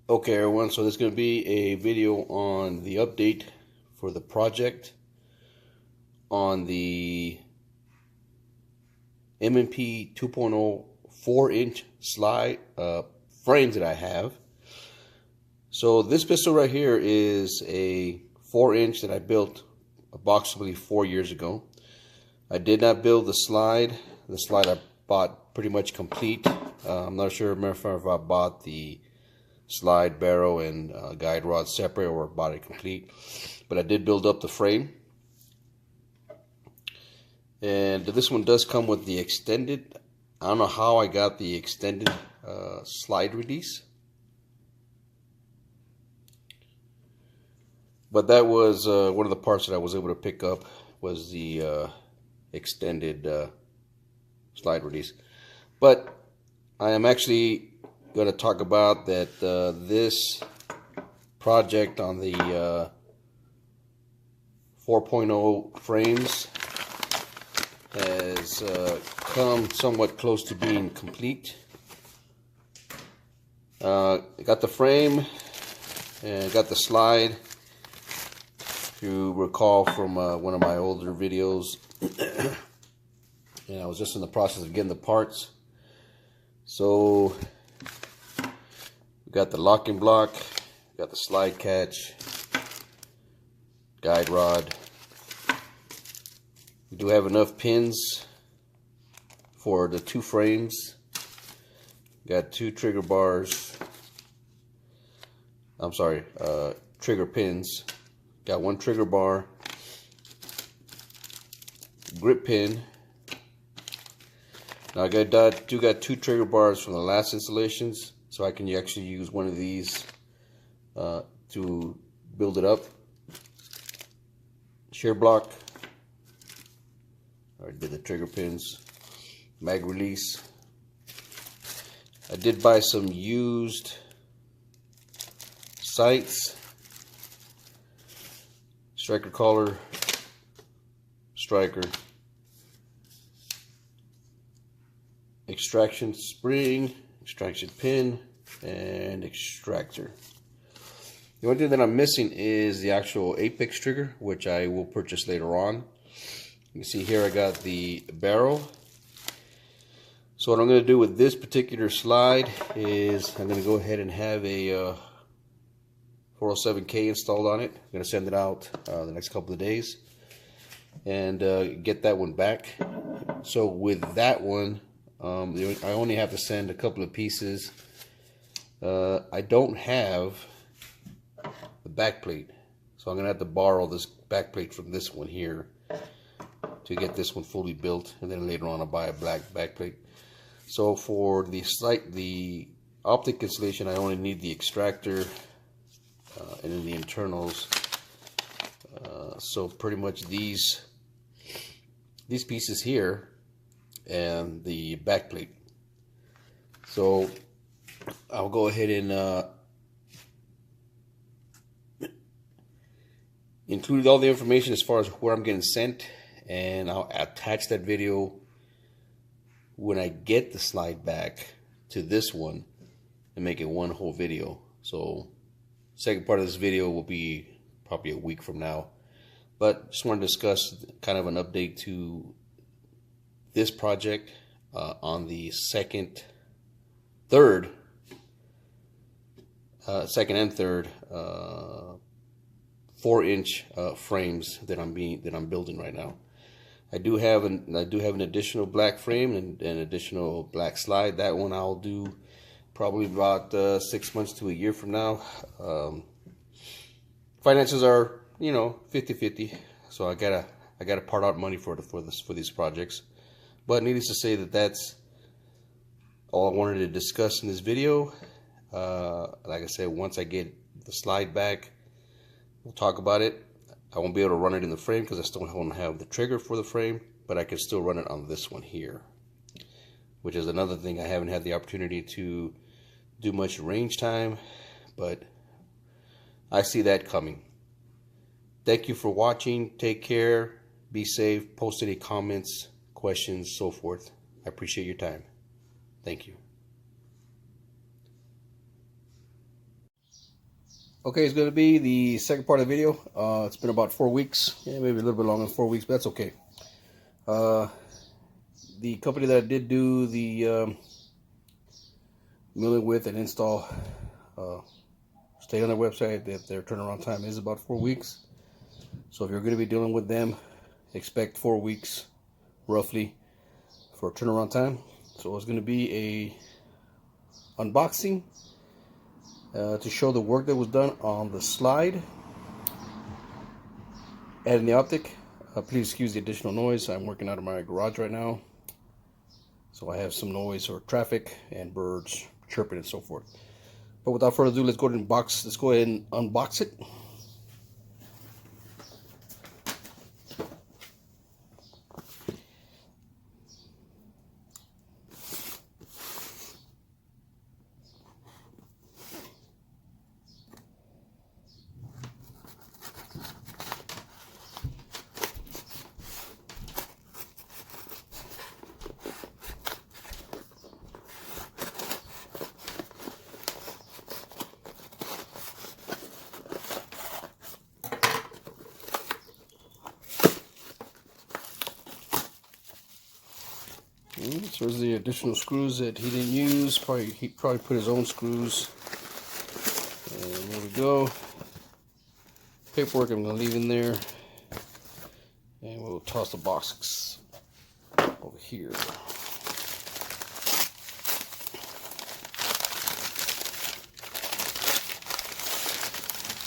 Okay everyone, so this is going to be a video on the update for the project on the MMP 2.0 4-inch slide frames that I have. So this pistol right here is a 4-inch that I built approximately 4 years ago. I did not build the slide. The slide I bought pretty much complete. I'm not sure if I bought the slide, barrel, and guide rod separate or bought it complete, but I did build up the frame. And this one does come with the extended, I don't know how I got the extended slide release, but that was one of the parts that I was able to pick up, was the extended slide release. But I am actually going to talk about that this project on the 4.0 frames has come somewhat close to being complete. I got the frame and got the slide. If you recall from one of my older videos, and I was just in the process of getting the parts. So we got the locking block, got the slide catch, guide rod. We do have enough pins for the 2 frames. Got 2 trigger bars. I'm sorry, trigger pins. Got 1 trigger bar, grip pin. Now I got 2 trigger bars from the last installations, so I can actually use one of these to build it up. Shear block. I did the trigger pins. Mag release. I did buy some used sights. Striker collar. Striker. Extraction spring. Extraction pin. And extractor. The only thing that I'm missing is the actual apex trigger, which I will purchase later on. You can see here I got the barrel. So what I'm going to do with this particular slide is I'm going to go ahead and have a 407K installed on it. I'm going to send it out the next couple of days and get that one back. So with that one, I only have to send a couple of pieces. I don't have the back plate, so I'm going to have to borrow this back plate from this one here to get this one fully built, and then later on I'll buy a black backplate. So for the Optic installation, I only need the extractor and then the internals. So pretty much these pieces here and the backplate. So I'll go ahead and include all the information as far as where I'm getting sent, and I'll attach that video when I get the slide back to this one and make it one whole video. So second part of this video will be probably a week from now, but just want to discuss kind of an update to this project on the second and third 4-inch frames that I'm building right now. I do have an additional black frame and an additional black slide. That one I'll do probably about 6 months to a year from now. Finances are 50-50, so I gotta part out money for these projects. But needless to say that's all I wanted to discuss in this video. Like I said, once I get the slide back, we'll talk about it. I won't be able to run it in the frame because I still don't have the trigger for the frame, but I can still run it on this one here, which is another thing. I haven't had the opportunity to do much range time, but I see that coming. Thank you for watching. Take care. Be safe. Post any comments, questions, so forth. I appreciate your time. Thank you. Okay, it's going to be the second part of the video. It's been about 4 weeks. Yeah, maybe a little bit longer than 4 weeks, but that's okay. The company that I did do the milling with and install stayed on their website that their turnaround time is about 4 weeks. So if you're going to be dealing with them, expect 4 weeks roughly for turnaround time. So it's going to be a unboxing to show the work that was done on the slide adding the Optic. Please excuse the additional noise. I'm working out of my garage right now, so I have some noise or traffic and birds chirping and so forth. But without further ado, let's go ahead and unbox it. So there's the additional screws that he didn't use. He probably put his own screws. And there we go. Paperwork I'm going to leave in there. And we'll toss the box over here.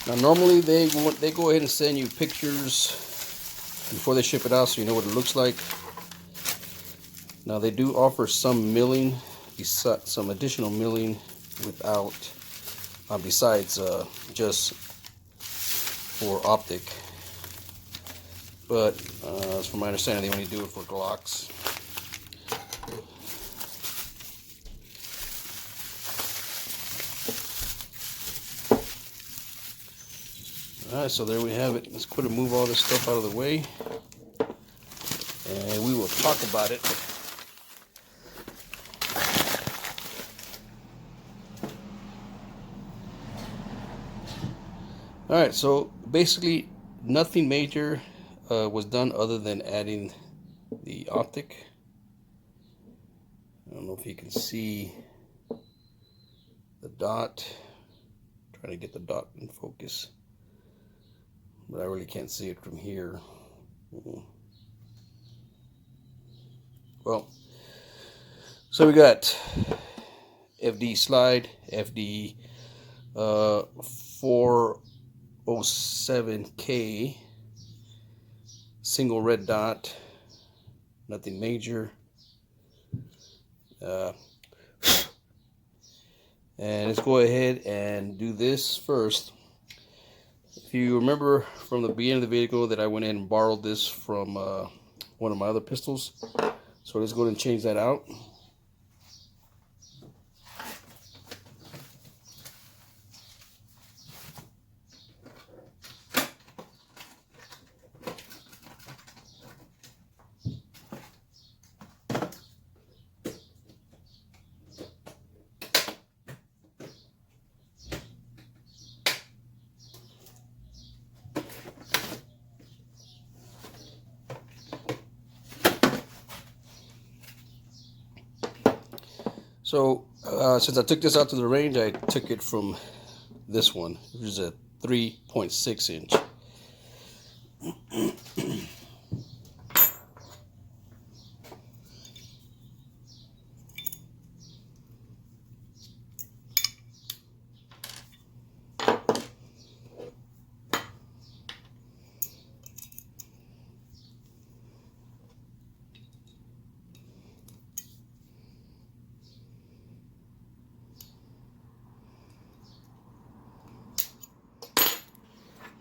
Now normally they go ahead and send you pictures before they ship it out so you know what it looks like. Now they do offer some milling, some additional milling without, besides just for Optic. But as from my understanding, they only do it for Glocks. Alright, so there we have it. Let's go ahead and move all this stuff out of the way, and we will talk about it. Alright, so basically nothing major was done other than adding the Optic. I don't know if you can see the dot. I'm trying to get the dot in focus, but I really can't see it from here. Well, so we got FD slide, FD 407K, single red dot, nothing major. And let's go ahead and do this first. If you remember from the beginning of the video that I went in and borrowed this from one of my other pistols, so let's go ahead and change that out. So since I took this out to the range, I took it from this one, which is a 3.6 inch.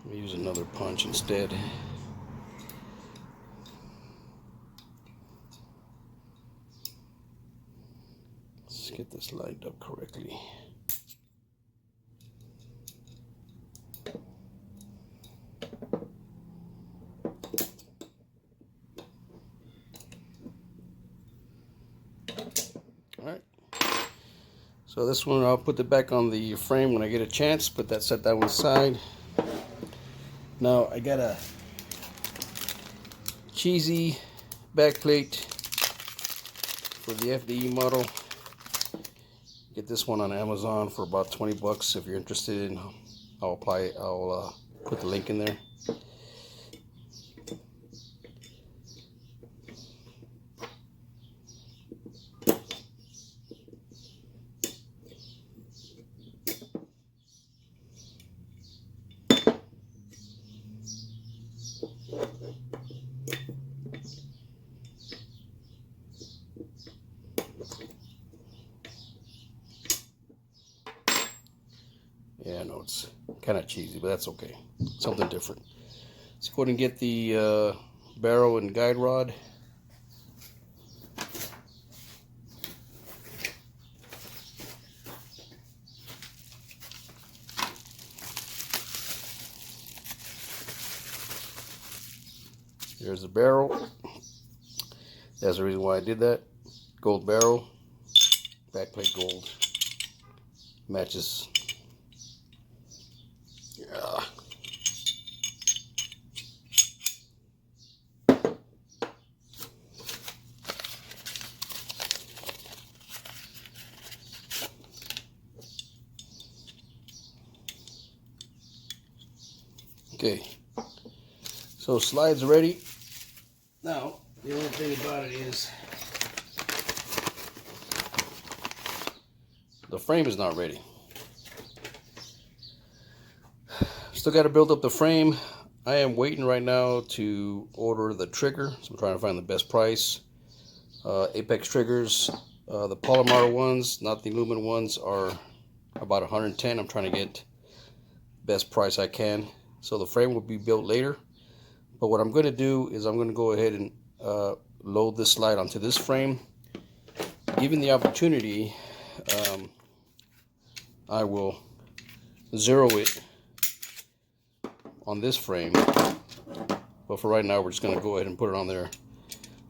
We'll use another punch instead. Let's get this lined up correctly. So this one I'll put it back on the frame when I get a chance. Set that one aside. Now I got a cheesy backplate for the FDE model. Get this one on Amazon for about 20 bucks if you're interested in. I'll put the link in there. Yeah, I know it's kind of cheesy, but that's okay. Something different. Let's go ahead and get the barrel and guide rod. There's the barrel. That's the reason why I did that. Gold barrel, backplate gold. Matches. Yeah. Okay, so slides ready. Now, the only thing about it is the frame is not ready. Still got to build up the frame. I am waiting right now to order the trigger, so I'm trying to find the best price. Apex triggers, the polymer ones, not the aluminum ones, are about 110. I'm trying to get best price I can. So the frame will be built later. But what I'm going to do is I'm going to go ahead and load this slide onto this frame. Given the opportunity, I will zero it on this frame. But for right now, we're just going to go ahead and put it on there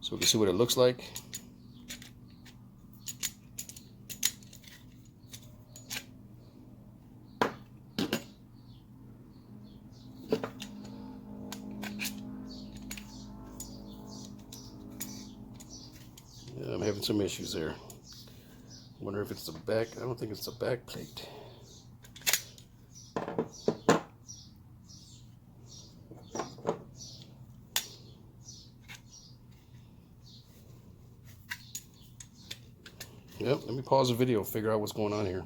so we can see what it looks like. I'm having some issues there. Wonder if it's the back. I don't think it's the back plate. Yep, let me pause the video, figure out what's going on here.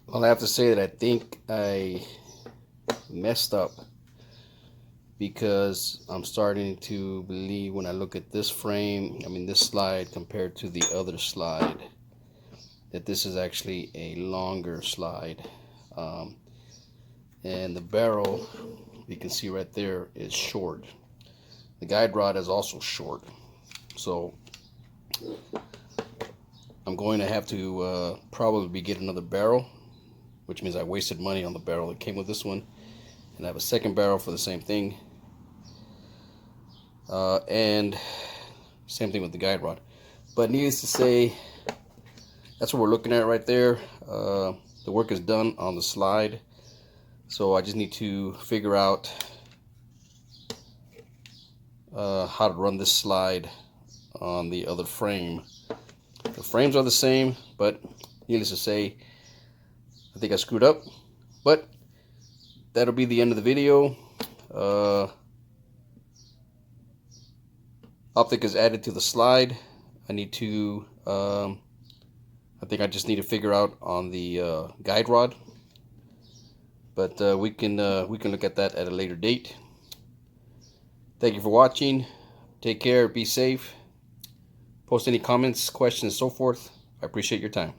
Well, I have to say that I think I messed up, because I'm starting to believe when I look at this frame, this slide compared to the other slide, that this is actually a longer slide. And the barrel, you can see right there, is short. The guide rod is also short. So I'm going to have to probably get another barrel, which means I wasted money on the barrel that came with this one. And I have a second barrel for the same thing. And same thing with the guide rod. But needless to say, that's what we're looking at right there. The work is done on the slide. So I just need to figure out how to run this slide on the other frame. The frames are the same, but needless to say, I think I screwed up. But that'll be the end of the video. Optic is added to the slide. I need to, I think I just need to figure out on the guide rod. But we can look at that at a later date. Thank you for watching. Take care. Be safe. Post any comments, questions, so forth. I appreciate your time.